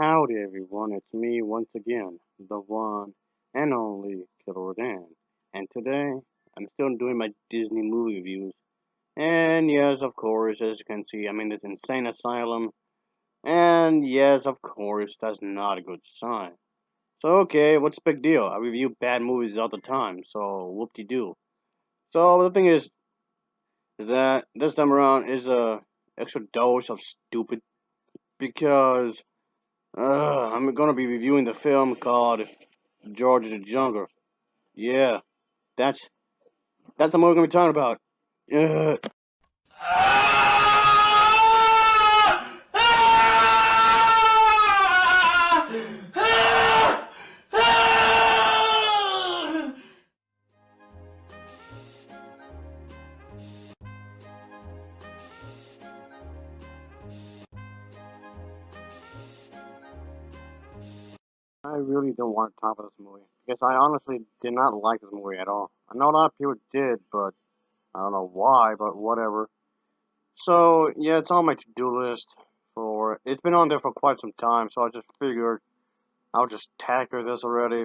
Howdy everyone, it's me once again, the one and only Killer Dan. And today, I'm still doing my Disney movie reviews. And yes, of course, as you can see, I'm in this insane asylum. And yes, of course, that's not a good sign. So okay, what's the big deal? I review bad movies all the time, so whoop-de-doo. So the thing is that this time around is a extra dose of stupid because I'm gonna be reviewing the film called George of the Jungle. Yeah, that's that's the movie we're gonna be talking about. Ugh. I really don't want to talk about this movie because I honestly did not like this movie at all. I know a lot of people did, but I don't know why. But whatever. So yeah, it's on my to-do list for. It's been on there for quite some time, so I just figured I'll just tackle this already.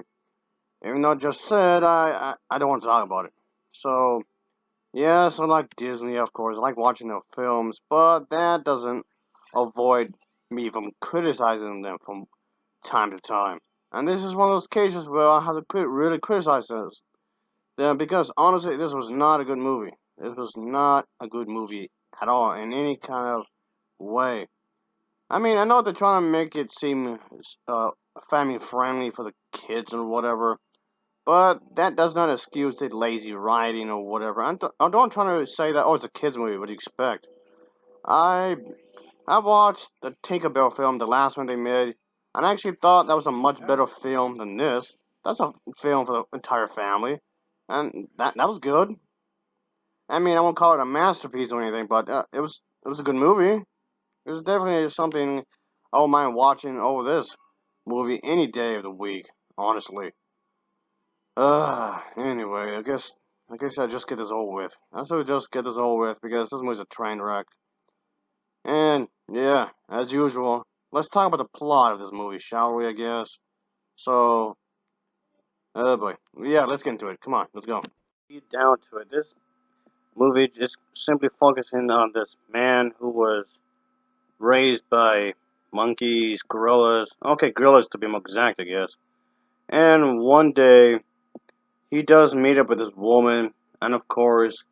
Even though I just said I don't want to talk about it. So yes, I like Disney, of course. I like watching their films, but that doesn't avoid me from criticizing them from time to time. And this is one of those cases where I have to really criticize them because honestly, this was not a good movie. This was not a good movie at all in any kind of way. I mean, I know they're trying to make it seem family friendly for the kids or whatever, but that does not excuse the lazy writing or whatever. I don't trying to say that, oh, it's a kids movie. What do you expect? I I watched the TinkerBell film, the last one they made, and I actually thought that was a much better film than this. That's a film for the entire family, and that was good. I mean, I won't call it a masterpiece or anything, but it was a good movie. It was definitely something I don't mind watching over this movie any day of the week. Honestly. Anyway, I guess I just get this over with. I should just get this over with because this movie's a train wreck. And yeah, as usual, let's talk about the plot of this movie, shall we? I guess. So, oh boy, yeah, let's get into it. Come on, let's go. Get down to it. This movie just simply focusing on this man who was raised by monkeys, gorillas. Okay, gorillas to be more exact, I guess. And one day he does meet up with this woman, and of course,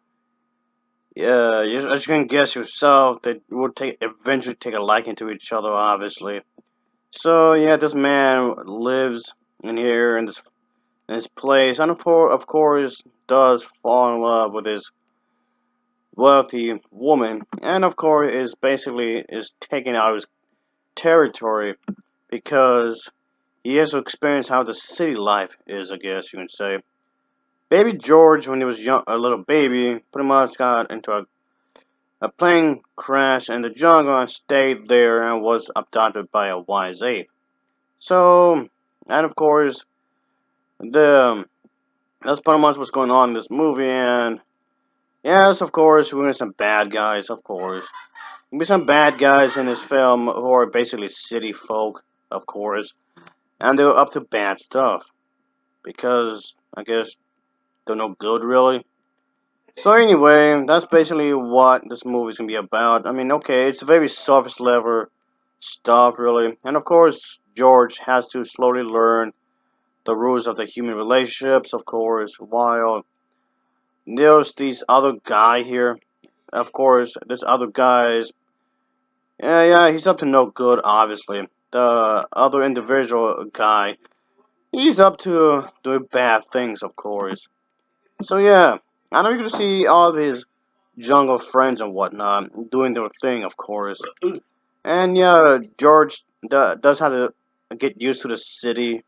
yeah, as you can guess yourself, they will eventually take a liking to each other, obviously. So yeah, this man lives in here in this place, and of course does fall in love with this wealthy woman, and of course is basically is taking out his territory because he has to experience how the city life is. I guess you can say. Baby George, when he was young, a little baby, pretty much got into a plane crash in the jungle and stayed there and was adopted by a wise ape. So, and of course, the that's pretty much what's going on in this movie. And yes, of course, we're gonna some bad guys. Of course, there'll be some bad guys in this film who are basically city folk, of course, and they're up to bad stuff because I guess they're no good really. So anyway, that's basically what this movie's gonna be about. I mean, okay, it's very surface level stuff, really, and of course, George has to slowly learn the rules of the human relationships, of course, while there's this other guy here. Of course, this other guy is, yeah, he's up to no good, obviously. The other individual guy, he's up to doing bad things, of course. So yeah, I know you're gonna see all of his jungle friends and whatnot doing their thing, of course. And yeah, George does have to get used to the city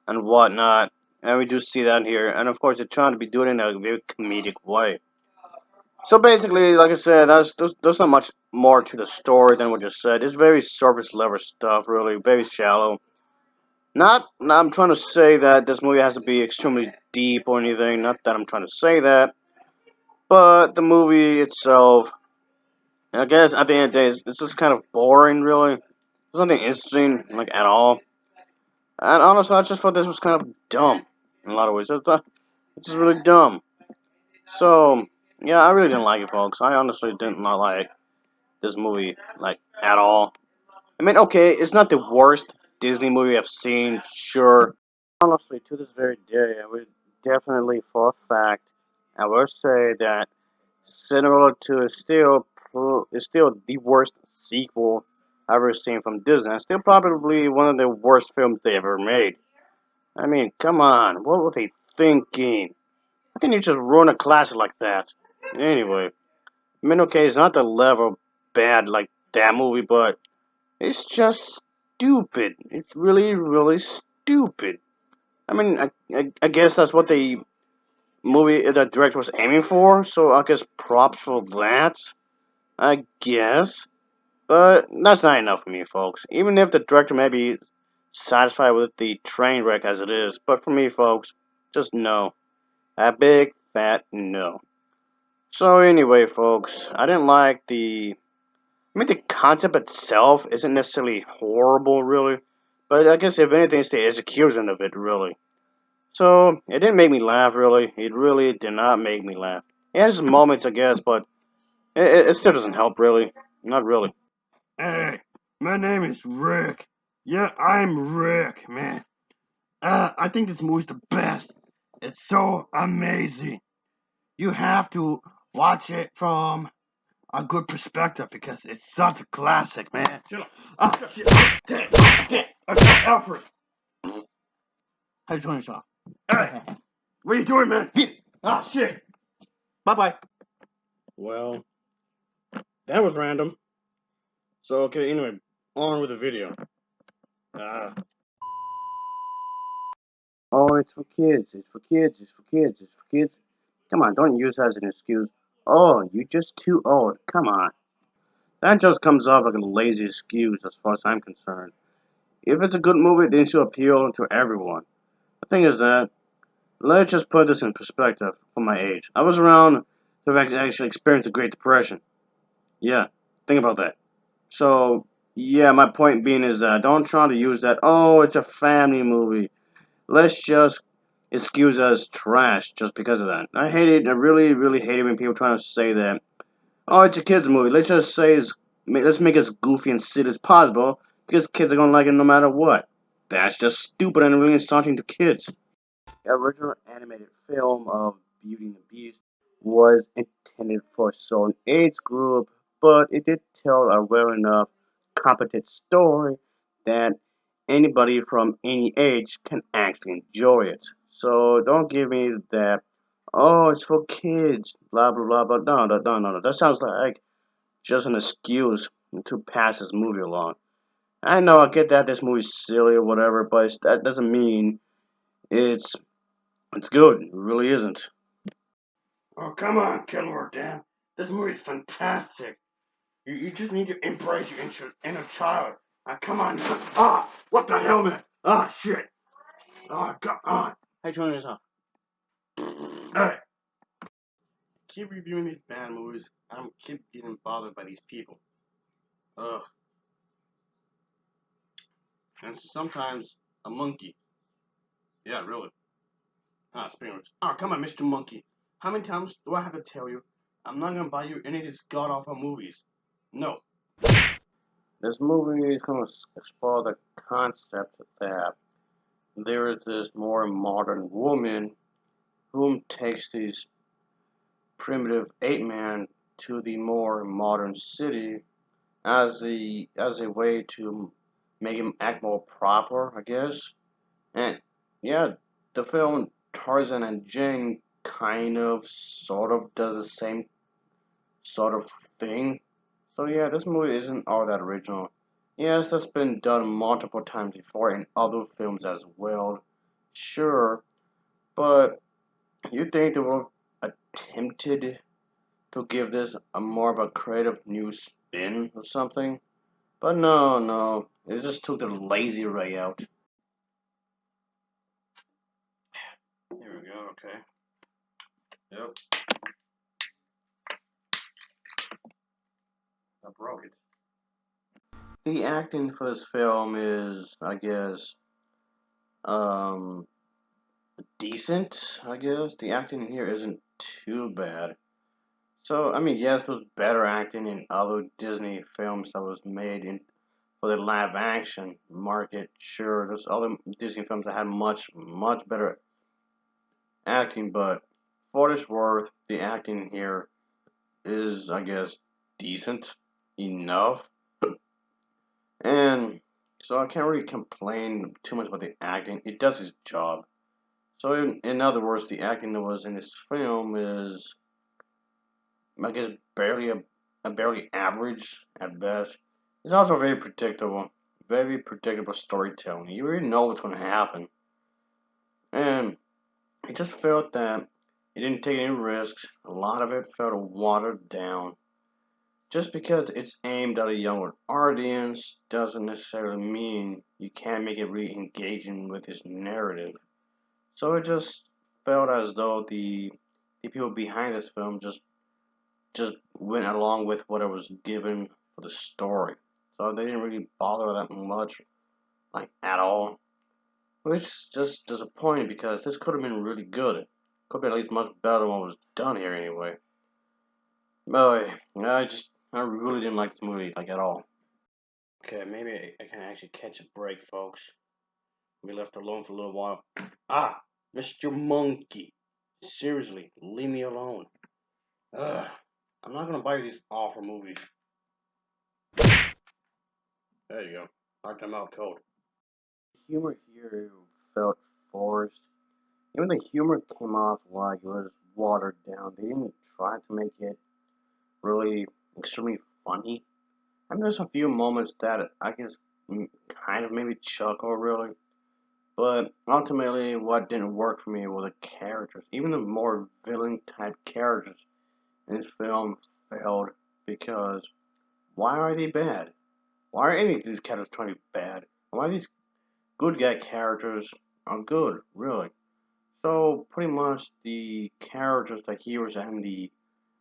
and whatnot, and we do see that here. And of course, they're trying to be doing it in a very comedic way. So basically, like I said, there's not much more to the story than what you said. It's very surface level stuff, really, very shallow. Not I'm trying to say that this movie has to be extremely deep or anything. Not that I'm trying to say that, but the movie itself, I guess at the end of the day, it's just kind of boring, really. There's nothing interesting, like, at all. And honestly, I just thought this was kind of dumb in a lot of ways. It's just really dumb. So, yeah, I really didn't like it, folks. I honestly did not like this movie, like, at all. I mean, okay, it's not the worst Disney movie I've seen, sure. Honestly, to this very day, I would definitely, for a fact, I would say that Cinderella 2 is still the worst sequel I've ever seen from Disney. And still probably one of the worst films they ever made. I mean, come on, what were they thinking? How can you just ruin a classic like that? Anyway, I mean, okay, it's not the level bad like that movie, but it's just stupid. It's really, really stupid. I mean, I guess that's what the director was aiming for, so I guess props for that. I guess. But that's not enough for me, folks. Even if the director may be satisfied with the train wreck as it is, but for me, folks, just no. A big, fat no. So anyway, folks, I didn't like I mean, the concept itself isn't necessarily horrible, really. But I guess if anything, it's the execution of it, really. So, it didn't make me laugh, really. It really did not make me laugh. It has moments, I guess, but it still doesn't help, really. Not really. Hey, my name is Rick. Yeah, I'm Rick, man. I think this movie's the best. It's so amazing. You have to watch it from a good perspective because it's such a classic, man. Shut up. Oh, shit. Damn. Okay, Alfred. How you doing yourself? Hey, what are you doing, man? Ah, shit. Bye-bye. Well, that was random. So, okay, anyway, on with the video. Ah. Oh, it's for kids. It's for kids. It's for kids. It's for kids. Come on, don't use that as an excuse. Oh, you're just too old. Come on. That just comes off like a lazy excuse as far as I'm concerned. If it's a good movie, then it should appeal to everyone. The thing is that, let's just put this in perspective for my age. I was around to have actually experienced the Great Depression. Yeah, think about that. So, yeah, my point being is that don't try to use that, oh, it's a family movie. Let's just excuse us trash just because of that. I hate it. I really, really hate it when people try to say that, oh, it's a kids movie. Let's just say let's make it as goofy and silly as possible because kids are gonna like it no matter what. That's just stupid and really insulting to kids. The original animated film of Beauty and the Beast was intended for a certain age group, but it did tell a well enough competent story that anybody from any age can actually enjoy it. So don't give me that, oh, it's for kids, blah, blah, blah, blah. No, no, no, no, no. That sounds like just an excuse to pass this movie along. I know, I get that this movie's silly or whatever, but that doesn't mean it's it's good. It really isn't. Oh, come on, Killer Dan. This movie's fantastic. You just need to embrace your inner child. Come on. Ah, what the hell, man? Ah, shit. Ah, come on. Hey, turn this off. Hey. Keep reviewing these bad movies. I keep getting bothered by these people. Ugh. And sometimes a monkey. Yeah, really. Ah, speaking of which. Ah, come on, Mr. Monkey. How many times do I have to tell you I'm not gonna buy you any of these god awful movies? No. This movie is gonna explore the concept that there is this more modern woman whom takes these primitive ape man to the more modern city as a way to make him act more proper, I guess. And yeah, the film Tarzan and Jane kind of sort of does the same sort of thing. So yeah, this movie isn't all that original. Yes, that's been done multiple times before in other films as well. Sure, but you think they would have attempted to give this a more of a creative new spin or something? But no, no, it just took the lazy way out. Here we go, okay. Yep, I broke it. The acting for this film is, I guess, um, decent. I guess the acting in here isn't too bad. So, I mean, yes, there's better acting in other Disney films that was made in for the live action market. Sure, there's other Disney films that had much better acting, but for what it's worth, the acting here is, I guess, decent enough. And so I can't really complain too much about the acting. It does its job. So, in other words, the acting that was in this film is, I guess, a barely average at best. It's also very predictable storytelling. You already know what's going to happen, and it just felt that it didn't take any risks. A lot of it felt watered down. Just because it's aimed at a younger audience doesn't necessarily mean you can't make it really engaging with this narrative. So it just felt as though the people behind this film just went along with what I was given for the story. So they didn't really bother that much, like at all. Which is just disappointing because this could have been really good. Could be at least much better than what was done here anyway. But I really didn't like this movie like at all. Okay, maybe I can actually catch a break, folks. Be left alone for a little while. Ah, Mr. Monkey. Seriously, leave me alone. Ugh, I'm not gonna buy these awful movies. There you go. Knocked them out cold. Humor here felt forced. Even the humor came off like it was watered down. They didn't try to make it really extremely funny. I mean, there's a few moments that I guess kind of made me chuckle, really. But ultimately, what didn't work for me were the characters. Even the more villain type characters in this film failed because why are they bad? Why are any of these characters trying to be bad? Why are these good guy characters are good, really? So pretty much the characters, the heroes, and the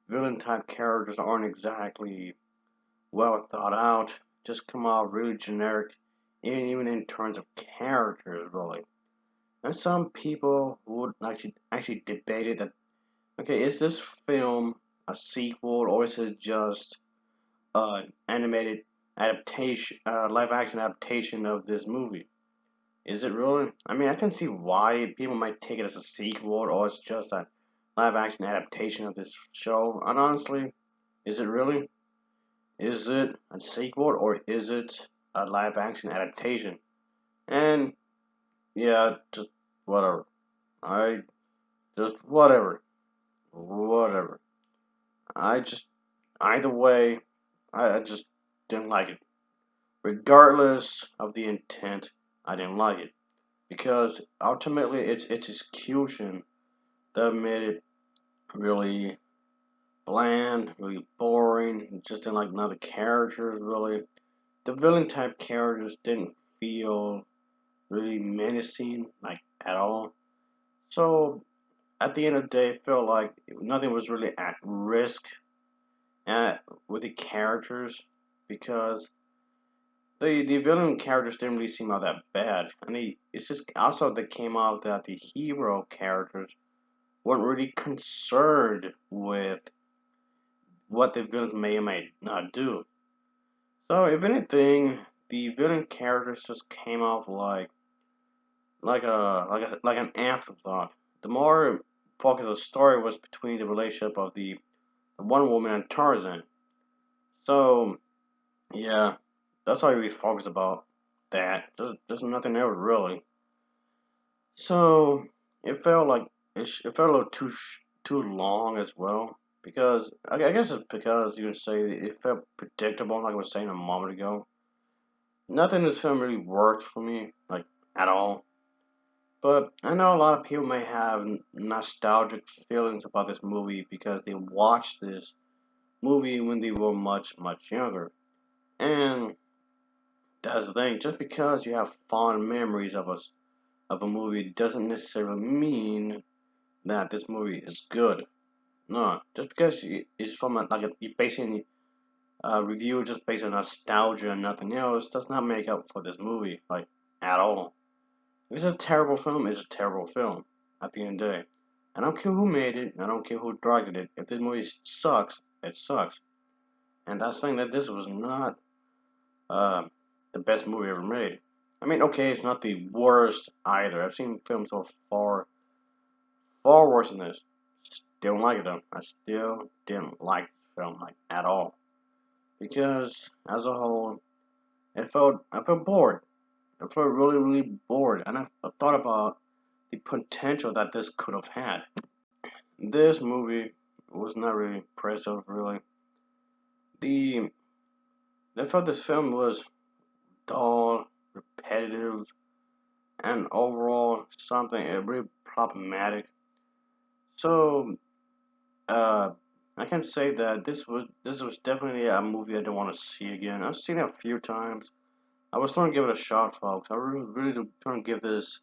villain type characters aren't exactly well thought out. Just come off really generic, even in terms of characters, really. And some people would actually debated that, okay, is this film a sequel or is it just an animated adaptation, live action adaptation of this movie? Is it really? I mean, I can see why people might take it as a sequel or it's just a live action adaptation of this show. And honestly, is it really? Is it a sequel or is it a live action adaptation? And yeah, just whatever. I just whatever. Whatever. I just either way, I just didn't like it. Regardless of the intent, I didn't like it. Because ultimately it's its execution that made it really bland, really boring. Just didn't like none of the characters really. The villain type characters didn't feel really menacing, like at all. So at the end of the day, it felt like nothing was really at risk with the characters because the villain characters didn't really seem all that bad, and it's just also that came out that the hero characters weren't really concerned with what the villains may or may not do. So if anything, the villain characters just came off like an afterthought. The more focus of the story was between the relationship of the one woman and Tarzan. So yeah, that's all we focus about that. There's nothing else really. So it felt like it felt a little too long as well because I guess it's because you would say it felt predictable, like I was saying a moment ago. Nothing in this film really worked for me, like at all. But I know a lot of people may have nostalgic feelings about this movie because they watched this movie when they were much younger. And that's the thing. Just because you have fond memories of a movie doesn't necessarily mean that this movie is good. No, just because it's from you're basing review just based on nostalgia and nothing else does not make up for this movie, like, at all. If it's a terrible film, it's a terrible film, at the end of the day. I don't care who made it, I don't care who directed it. If this movie sucks, it sucks. And that's saying that this was not uh, the best movie ever made. I mean, okay, it's not the worst either. I've seen films so far worse than this. Still don't like it though. I still didn't like the film like at all because as a whole, I felt bored. I felt really bored, and I thought about the potential that this could have had. This movie was not really impressive, really. The I felt this film was dull, repetitive, and overall something really problematic. So, uh, I can say that this was definitely a movie I don't want to see again. I've seen it a few times. I was trying to give it a shot, folks. I really trying to give this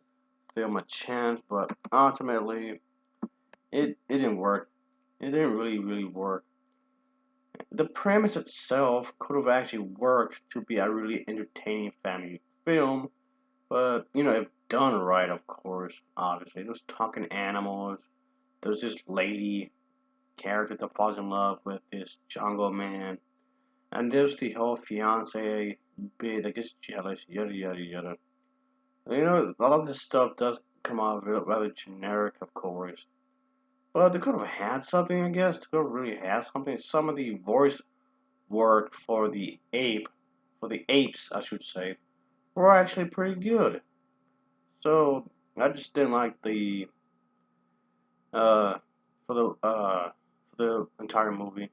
film a chance, but ultimately, it didn't work. It didn't really work. The premise itself could have actually worked to be a really entertaining family film, but you know, if done right, of course, obviously. There's talking animals. There's this lady character that falls in love with this jungle man, and there's the whole fiance bit that gets jealous, yada yada yada. You know, a lot of this stuff does come out rather generic, of course. But they could have had something, I guess. They could have really had something. Some of the voice work for the apes, I should say, were actually pretty good. So I just didn't like the uh for the entire movie.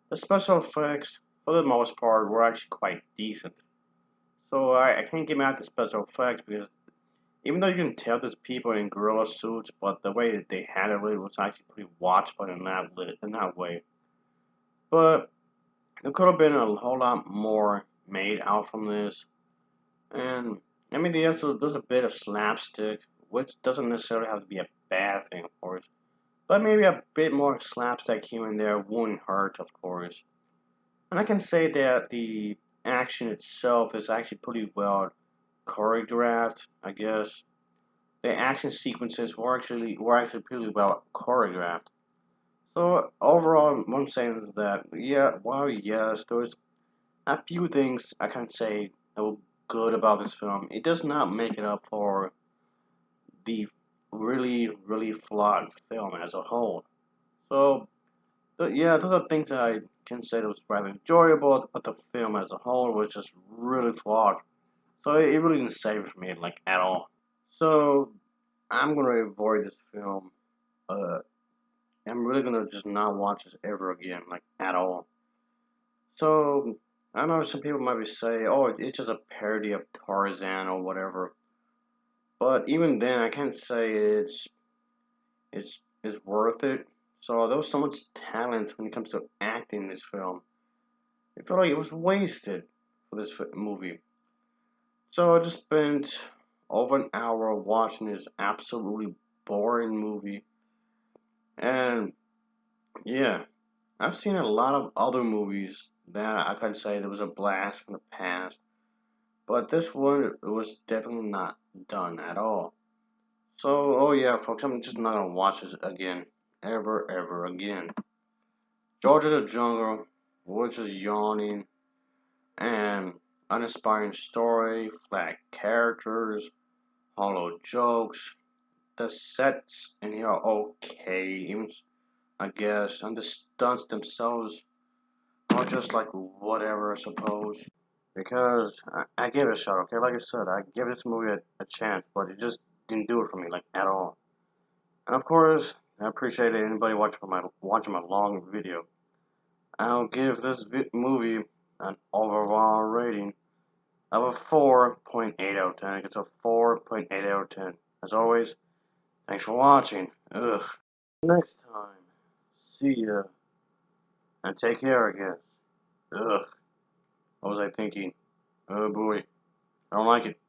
The special effects, for the most part, were actually quite decent. So I can't get mad at the special effects because even though you can tell there's people in gorilla suits, but the way that they handled it was actually pretty watchable in that way. But there could have been a whole lot more made out from this. And I mean, there's a bit of slapstick, which doesn't necessarily have to be a bad thing, of course. But maybe a bit more slapstick here and there wouldn't hurt, of course. And I can say that the action itself is actually pretty well choreographed, I guess. The action sequences were actually pretty well choreographed. So overall, what I'm saying is that yeah, well yes, there's a few things I can say that were good about this film. It does not make it up for the really flawed film as a whole. So yeah, those are things that I can say that was rather enjoyable, but the film as a whole was just really flawed. So it really didn't save it for me like at all. So I'm gonna avoid this film. Uh, I'm really gonna just not watch this ever again, like at all. So I know some people might be saying, "Oh, it's just a parody of Tarzan or whatever." But even then, I can't say it's worth it. So there was so much talent when it comes to acting in this film. I feel like it was wasted for this movie. So I just spent over an hour watching this absolutely boring movie. And yeah, I've seen a lot of other movies that I could say there was a blast from the past. But this one was definitely not done at all. So, oh yeah, folks, I'm just not gonna watch this again. Ever again. Georgia the Jungle, which is yawning, and uninspiring story, flat characters, hollow jokes. The sets in here are okay, even I guess, and the stunts themselves are just like whatever, I suppose. Because I gave it a shot, okay? Like I said, I gave this movie a chance, but it just didn't do it for me, like at all. And of course, I appreciate anybody watching my long video. I'll give this movie an overall rating of a 4.8 out of 10. It's a 4.8 out of 10. As always, thanks for watching. Ugh. Next time, see ya, and take care, I guess. Ugh. What was I thinking? Oh boy, I don't like it.